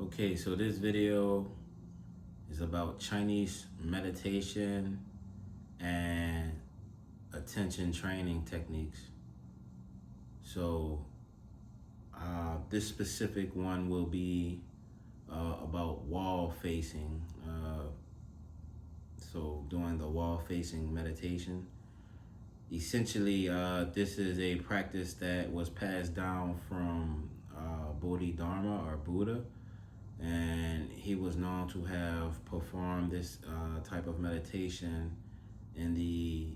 Okay, so this video is about Chinese meditation and attention training techniques. So this specific one will be about wall facing. So doing the wall facing meditation. Essentially, this is a practice that was passed down from Bodhidharma or Buddha, and he was known to have performed this type of meditation in the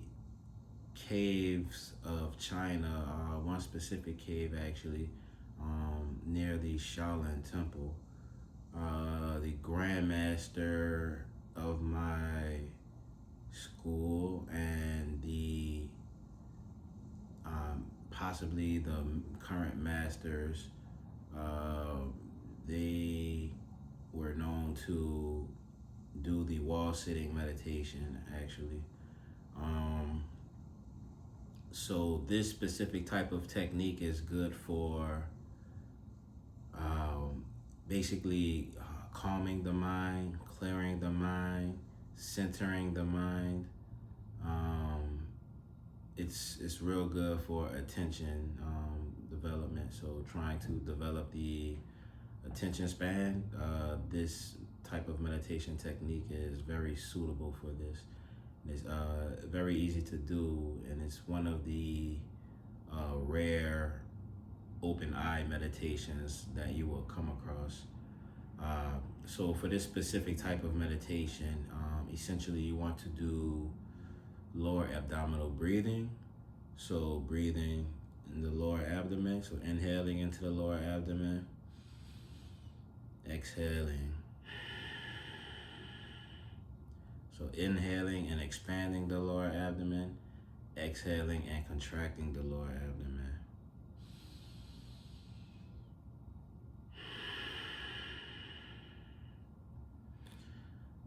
caves of China, one specific cave actually, near the Shaolin temple. The grandmaster of my school and the possibly the current masters, they were known to do the wall sitting meditation actually. So this specific type of technique is good for basically calming the mind, clearing the mind, centering the mind. It's real good for attention development. So trying to develop the attention span, this type of meditation technique is very suitable for this. It's very easy to do, and it's one of the rare open eye meditations that you will come across. So for this specific type of meditation, essentially you want to do lower abdominal breathing. So breathing in the lower abdomen, so inhaling into the lower abdomen, exhaling. So inhaling and expanding the lower abdomen, exhaling and contracting the lower abdomen.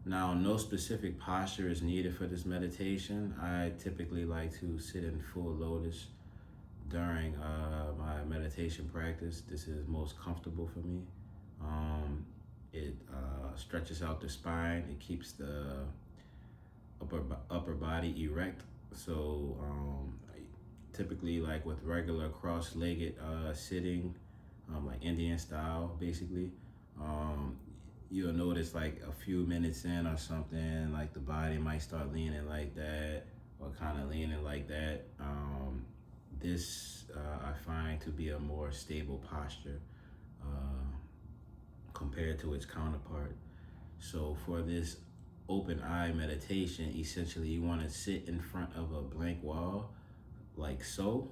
Now, no specific posture is needed for this meditation. I typically like to sit in full lotus during my meditation practice. This is most comfortable for me. It stretches out the spine. It keeps the upper body erect. So typically, like with regular cross-legged sitting, like Indian style, basically, you'll notice like a few minutes in or something, like the body might start leaning like that or kind of leaning like that. This I find to be a more stable posture compared to its counterpart. So for this open eye meditation, essentially you want to sit in front of a blank wall like so,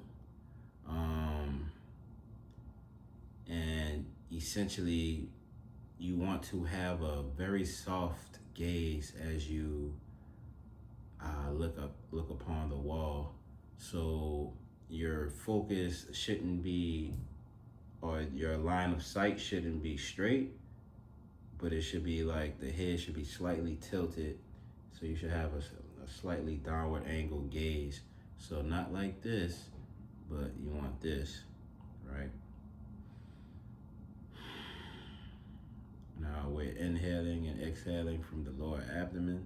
and essentially you want to have a very soft gaze as you look upon the wall. So your focus shouldn't be, or your line of sight shouldn't be straight, but it should be like the head should be slightly tilted. So you should have a slightly downward angle gaze. So not like this, but you want this, right? Now we're inhaling and exhaling from the lower abdomen.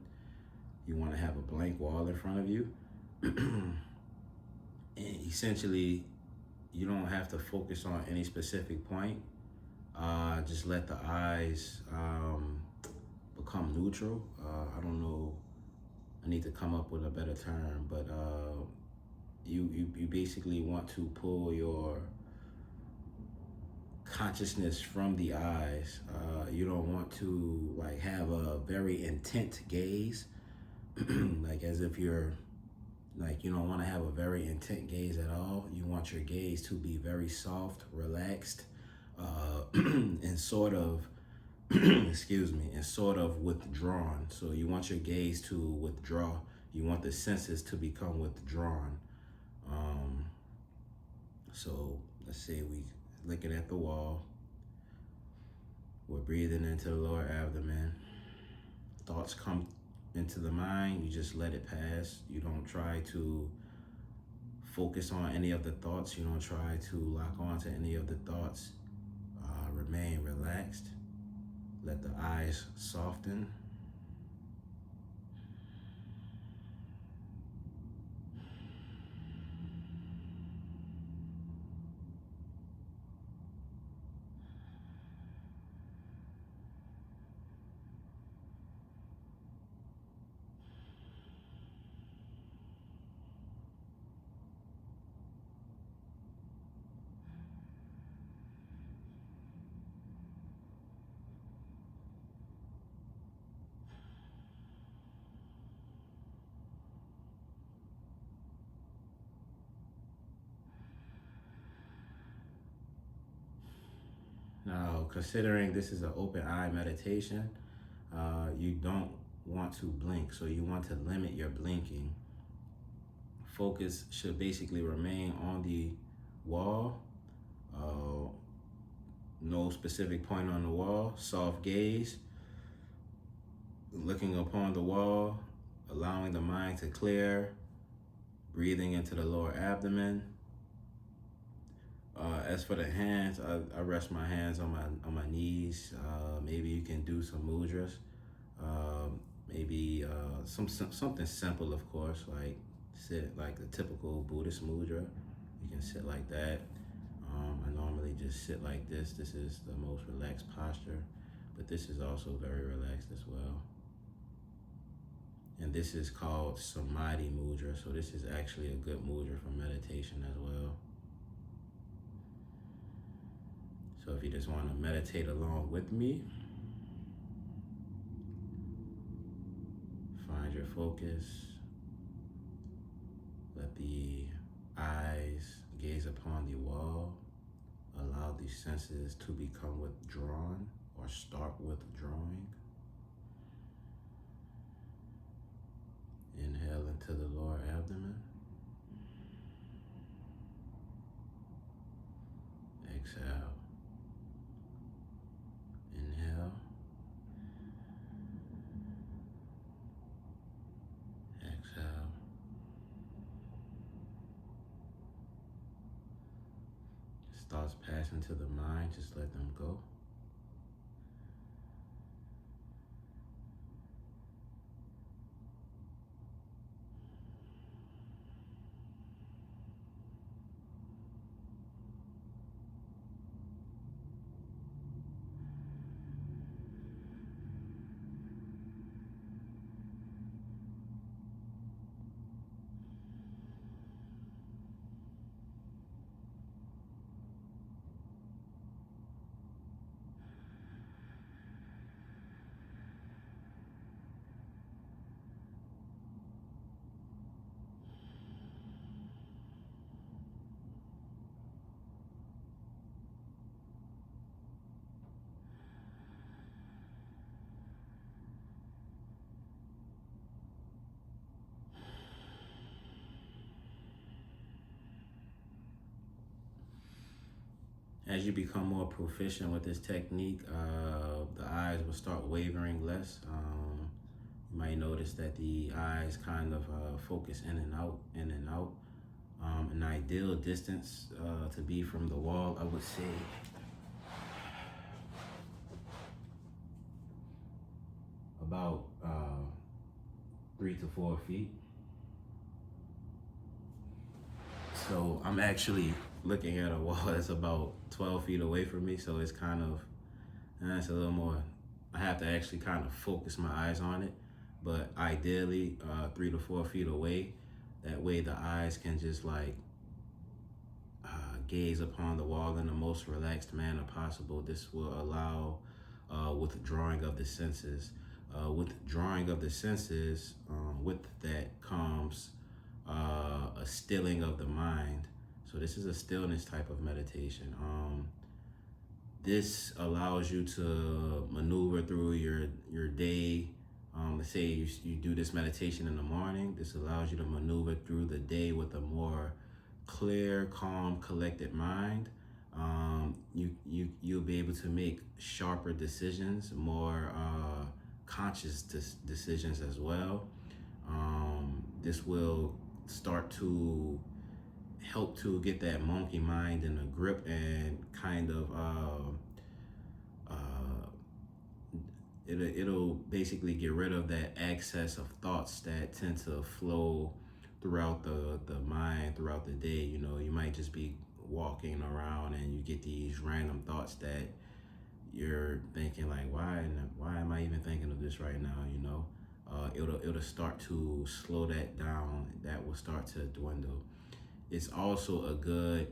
You want to have a blank wall in front of you. And essentially, you don't have to focus on any specific point. Just let the eyes become neutral. I don't know, I need to come up with a better term, but you basically want to pull your consciousness from the eyes. You don't want to like have a very intent gaze, like as if you're like, you don't want to have a very intent gaze at all. You want your gaze to be very soft, relaxed, and sort of, excuse me, and sort of withdrawn. So you want your gaze to withdraw. You want the senses to become withdrawn. So let's say we looking at the wall. We're breathing into the lower abdomen. Thoughts come into the mind. You just let it pass. You don't try to focus on any of the thoughts. You don't try to lock on to any of the thoughts. Remain relaxed. Let the eyes soften. Now, considering this is an open eye meditation, you don't want to blink, so you want to limit your blinking. Focus should basically remain on the wall. No specific point on the wall. Soft gaze, looking upon the wall, allowing the mind to clear, breathing into the lower abdomen. As for the hands, I rest my hands on my knees. Maybe you can do some mudras. Maybe something simple, of course, like sit like a typical Buddhist mudra. You can sit like that. I normally just sit like this. This is the most relaxed posture, but this is also very relaxed as well. And this is called Samadhi mudra, so this is actually a good mudra for meditation as well. So if you just want to meditate along with me, find your focus. Let the eyes gaze upon the wall. Allow the senses to become withdrawn or start withdrawing. Inhale into the lower abdomen. Exhale. Inhale. Exhale. Thoughts pass into the mind, just let them go. As you become more proficient with this technique, the eyes will start wavering less. You might notice that the eyes kind of focus in and out, in and out. An ideal distance to be from the wall, I would say, about 3 to 4 feet. So I'm actually looking at a wall that's about 12 feet away from me, so it's kind of, it's a little more, I have to actually kind of focus my eyes on it, but ideally 3 to 4 feet away. That way the eyes can just like gaze upon the wall in the most relaxed manner possible. This will allow withdrawing of the senses. Withdrawing of the senses, with that comes a stilling of the mind. So this is a stillness type of meditation. This allows you to maneuver through your day. Let's say you do this meditation in the morning. This allows you to maneuver through the day with a more clear, calm, collected mind. You'll be able to make sharper decisions, more conscious decisions as well. This will start to help to get that monkey mind in a grip and kind of it'll basically get rid of that excess of thoughts that tend to flow throughout the mind throughout the day. You know, you might just be walking around and you get these random thoughts that you're thinking like, why am I even thinking of this right now? You know, it'll start to slow that down. That will start to dwindle. It's also a good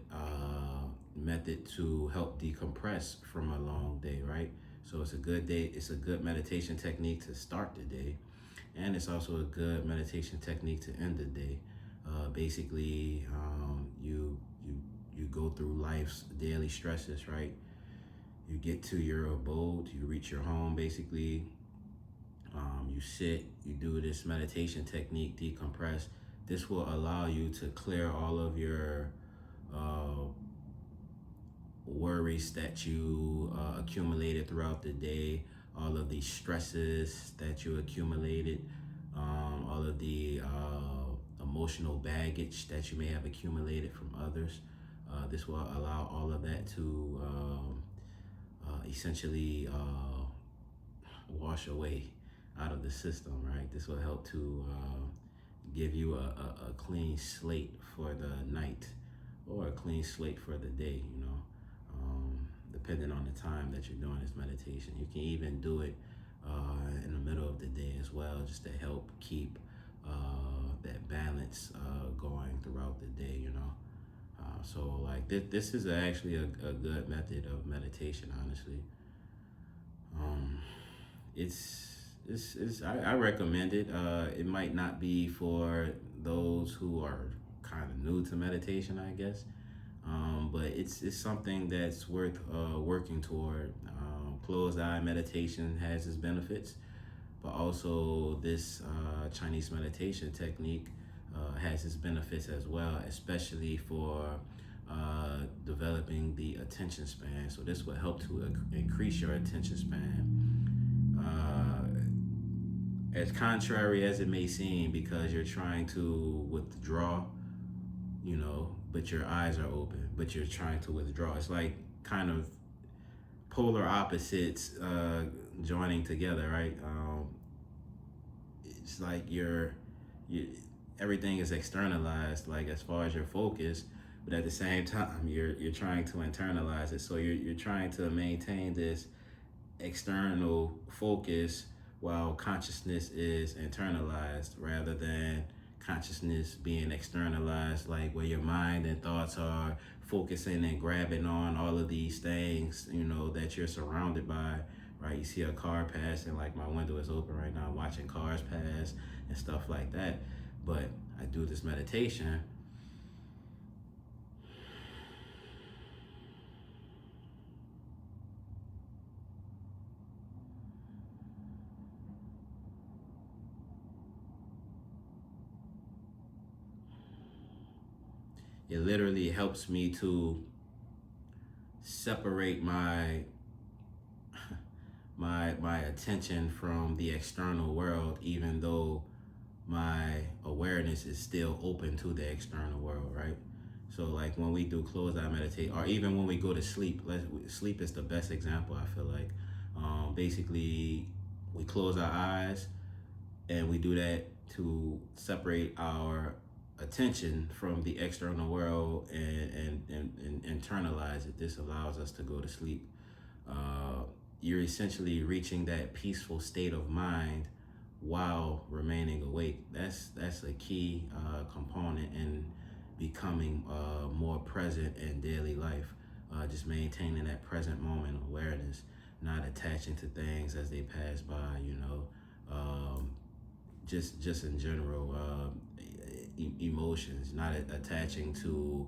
method to help decompress from a long day, right? So it's a good day. It's a good meditation technique to start the day, and it's also a good meditation technique to end the day. Basically, you go through life's daily stresses, right? You get to your abode, you reach your home, basically. You sit, you do this meditation technique, decompress. This will allow you to clear all of your worries that you accumulated throughout the day, all of the stresses that you accumulated, all of the emotional baggage that you may have accumulated from others. This will allow all of that to essentially wash away out of the system, right? This will help to give you a clean slate for the night or a clean slate for the day, you know, depending on the time that you're doing this meditation. You can even do it in the middle of the day as well, just to help keep that balance going throughout the day, you know. So like this is actually a good method of meditation, honestly. I recommend it. It might not be for those who are kind of new to meditation, I guess. But it's something that's worth working toward. Closed eye meditation has its benefits, but also this Chinese meditation technique has its benefits as well, especially for developing the attention span. So this will help to increase your attention span. As contrary as it may seem, because you're trying to withdraw, you know, but your eyes are open, but you're trying to withdraw. It's like kind of polar opposites joining together, right? It's like you everything is externalized, like as far as your focus, but at the same time you're trying to internalize it. So you're trying to maintain this external focus while consciousness is internalized, rather than consciousness being externalized, like where your mind and thoughts are focusing and grabbing on all of these things, you know, that you're surrounded by, right? You see a car passing, like my window is open right now, I'm watching cars pass and stuff like that. But I do this meditation, it literally helps me to separate my attention from the external world, even though my awareness is still open to the external world, right? So like when we do closed eye meditate, or even when we go to sleep, sleep is the best example, I feel like. Basically, we close our eyes and we do that to separate our attention from the external world and internalize it. This allows us to go to sleep. You're essentially reaching that peaceful state of mind while remaining awake. That's a key component in becoming more present in daily life. Just maintaining that present moment awareness, not attaching to things as they pass by, you know. Just in general, emotions, not attaching to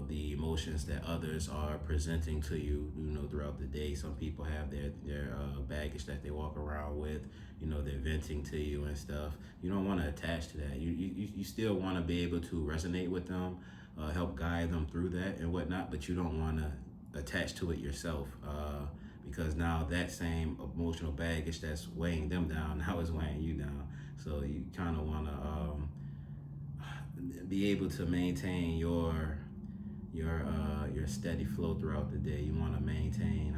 the emotions that others are presenting to you, you know, throughout the day. Some people have their baggage that they walk around with, you know, they're venting to you and stuff. You don't want to attach to that. You still want to be able to resonate with them, help guide them through that and whatnot, but you don't want to attach to it yourself, because now that same emotional baggage that's weighing them down now is weighing you down. So you kind of want to be able to maintain your steady flow throughout the day. You want to maintain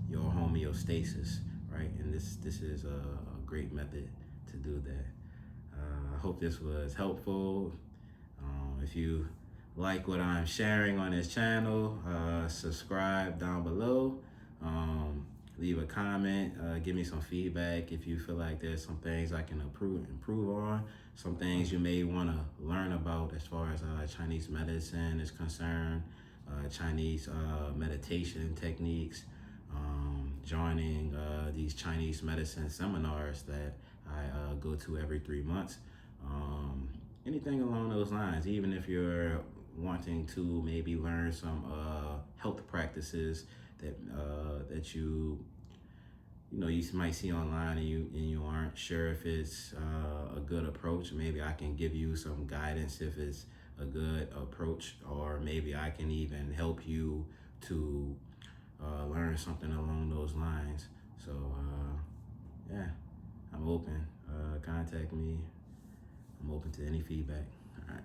your homeostasis, right? And this is a great method to do that. I hope this was helpful. If you like what I'm sharing on this channel, subscribe down below. Leave a comment, give me some feedback if you feel like there's some things I can improve on, some things you may want to learn about as far as Chinese medicine is concerned, Chinese meditation techniques, joining these Chinese medicine seminars that I go to every 3 months. Anything along those lines, even if you're wanting to maybe learn some health practices that you might see online and you aren't sure if it's a good approach. Maybe I can give you some guidance if it's a good approach, or maybe I can even help you to learn something along those lines. So yeah, I'm open. Contact me. I'm open to any feedback. All right.